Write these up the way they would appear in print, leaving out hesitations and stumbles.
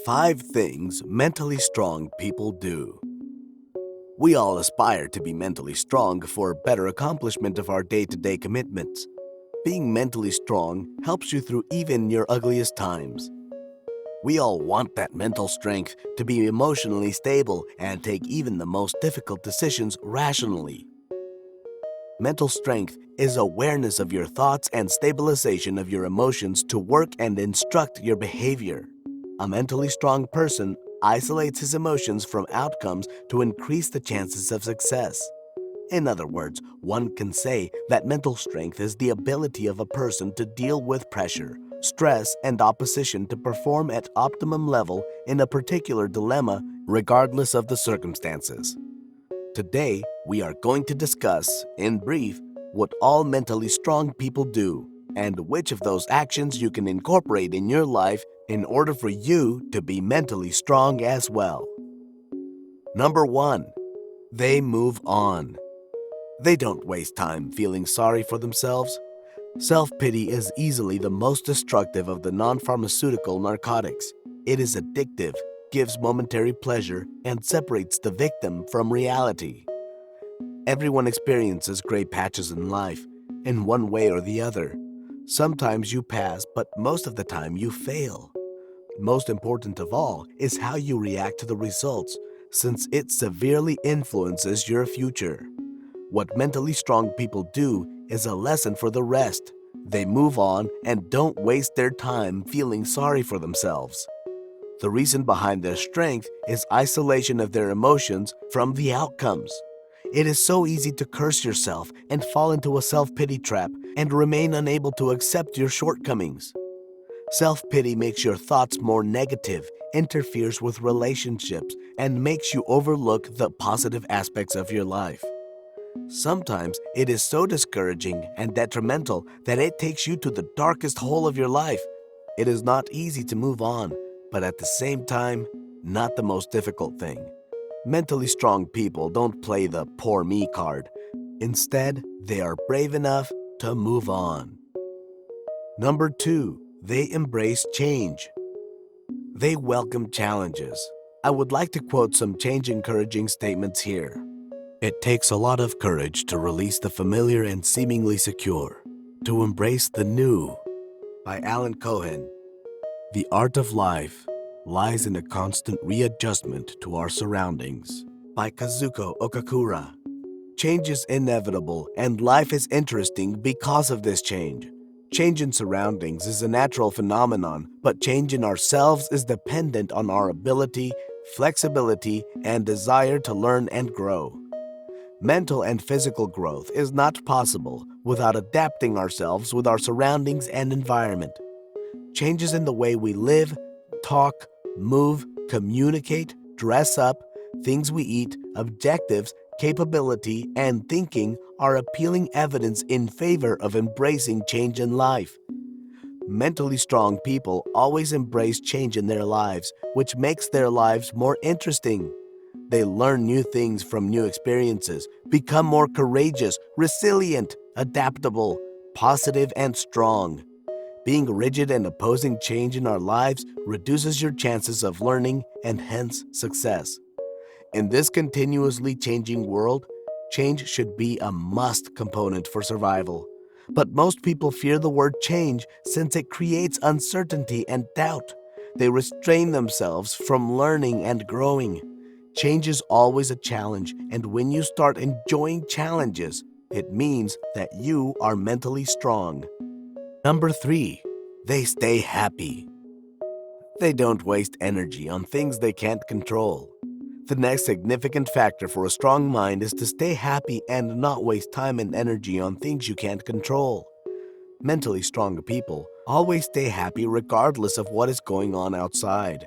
5 things mentally strong people do. We all aspire to be mentally strong for better accomplishment of our day-to-day commitments. Being mentally strong helps you through even your ugliest times. We all want that mental strength to be emotionally stable and take even the most difficult decisions rationally. Mental strength is awareness of your thoughts and stabilization of your emotions to work and instruct your behavior. A mentally strong person isolates his emotions from outcomes to increase the chances of success. In other words, one can say that mental strength is the ability of a person to deal with pressure, stress, and opposition to perform at optimum level in a particular dilemma regardless of the circumstances. Today, we are going to discuss, in brief, what all mentally strong people do and which of those actions you can incorporate in your life in order for you to be mentally strong as well. Number 1. They move on. They don't waste time feeling sorry for themselves. Self-pity is easily the most destructive of the non-pharmaceutical narcotics. It is addictive, gives momentary pleasure, and separates the victim from reality. Everyone experiences gray patches in life, in one way or the other. Sometimes you pass, but most of the time you fail. Most important of all is how you react to the results, since it severely influences your future. What mentally strong people do is a lesson for the rest. They move on and don't waste their time feeling sorry for themselves. The reason behind their strength is isolation of their emotions from the outcomes. It is so easy to curse yourself and fall into a self-pity trap and remain unable to accept your shortcomings. Self-pity makes your thoughts more negative, interferes with relationships, and makes you overlook the positive aspects of your life. Sometimes it is so discouraging and detrimental that it takes you to the darkest hole of your life. It is not easy to move on, but at the same time, not the most difficult thing. Mentally strong people don't play the poor me card. Instead, they are brave enough to move on. Number 2, they embrace change. They welcome challenges. I would like to quote some change-encouraging statements here. It takes a lot of courage to release the familiar and seemingly secure, to embrace the new. By Alan Cohen. The art of life lies in a constant readjustment to our surroundings. By Kazuko Okakura. Change is inevitable and life is interesting because of this change. Change in surroundings is a natural phenomenon, but change in ourselves is dependent on our ability, flexibility, and desire to learn and grow. Mental and physical growth is not possible without adapting ourselves with our surroundings and environment. Changes in the way we live, talk, move, communicate, dress up, things we eat, objectives, capability, and thinking are appealing evidence in favor of embracing change in life. Mentally strong people always embrace change in their lives, which makes their lives more interesting. They learn new things from new experiences, become more courageous, resilient, adaptable, positive, and strong. Being rigid and opposing change in our lives reduces your chances of learning and hence success. In this continuously changing world, change should be a must component for survival. But most people fear the word change since it creates uncertainty and doubt. They restrain themselves from learning and growing. Change is always a challenge, and when you start enjoying challenges, it means that you are mentally strong. Number 3, they stay happy. They don't waste energy on things they can't control. The next significant factor for a strong mind is to stay happy and not waste time and energy on things you can't control. Mentally strong people always stay happy regardless of what is going on outside.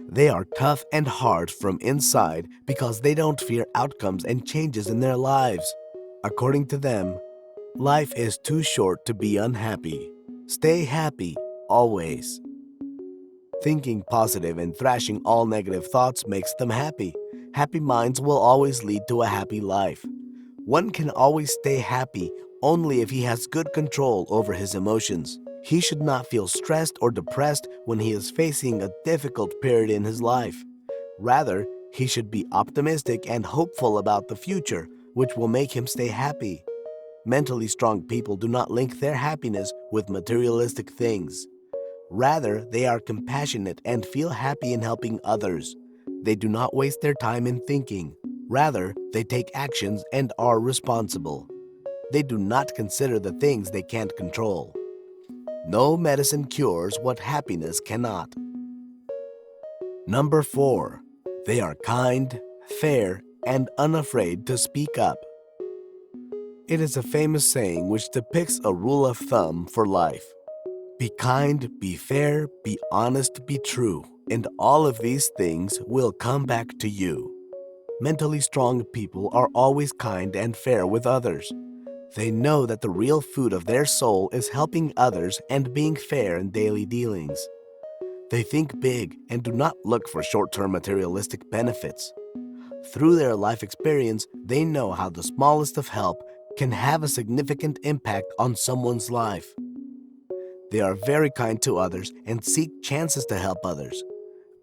They are tough and hard from inside because they don't fear outcomes and changes in their lives. According to them, life is too short to be unhappy. Stay happy, always. Thinking positive and thrashing all negative thoughts makes them happy. Happy minds will always lead to a happy life. One can always stay happy only if he has good control over his emotions. He should not feel stressed or depressed when he is facing a difficult period in his life. Rather, he should be optimistic and hopeful about the future, which will make him stay happy. Mentally strong people do not link their happiness with materialistic things. Rather, they are compassionate and feel happy in helping others. They do not waste their time in thinking. Rather, they take actions and are responsible. They do not consider the things they can't control. No medicine cures what happiness cannot. Number 4. They are kind, fair, and unafraid to speak up. It is a famous saying which depicts a rule of thumb for life. Be kind, be fair, be honest, be true, and all of these things will come back to you. Mentally strong people are always kind and fair with others. They know that the real food of their soul is helping others and being fair in daily dealings. They think big and do not look for short-term materialistic benefits. Through their life experience, they know how the smallest of help can have a significant impact on someone's life. They are very kind to others and seek chances to help others.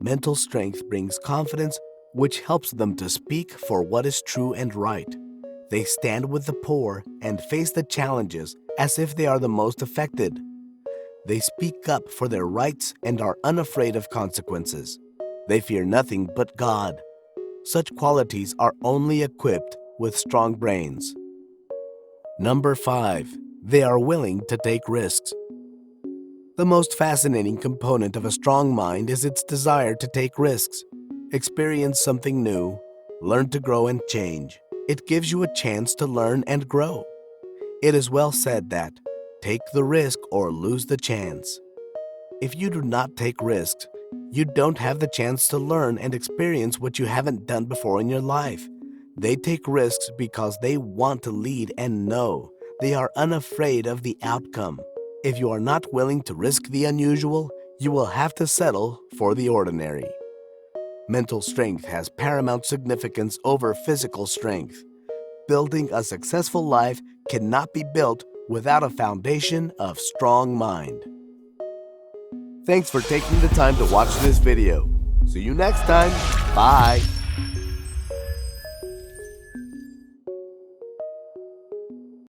Mental strength brings confidence, which helps them to speak for what is true and right. They stand with the poor and face the challenges as if they are the most affected. They speak up for their rights and are unafraid of consequences. They fear nothing but God. Such qualities are only equipped with strong brains. Number 5. They are willing to take risks. The most fascinating component of a strong mind is its desire to take risks, experience something new, learn to grow and change. It gives you a chance to learn and grow. It is well said that, take the risk or lose the chance. If you do not take risks, you don't have the chance to learn and experience what you haven't done before in your life. They take risks because they want to lead and know. They are unafraid of the outcome. If you are not willing to risk the unusual, you will have to settle for the ordinary. Mental strength has paramount significance over physical strength. Building a successful life cannot be built without a foundation of strong mind. Thanks for taking the time to watch this video. See you next time. Bye.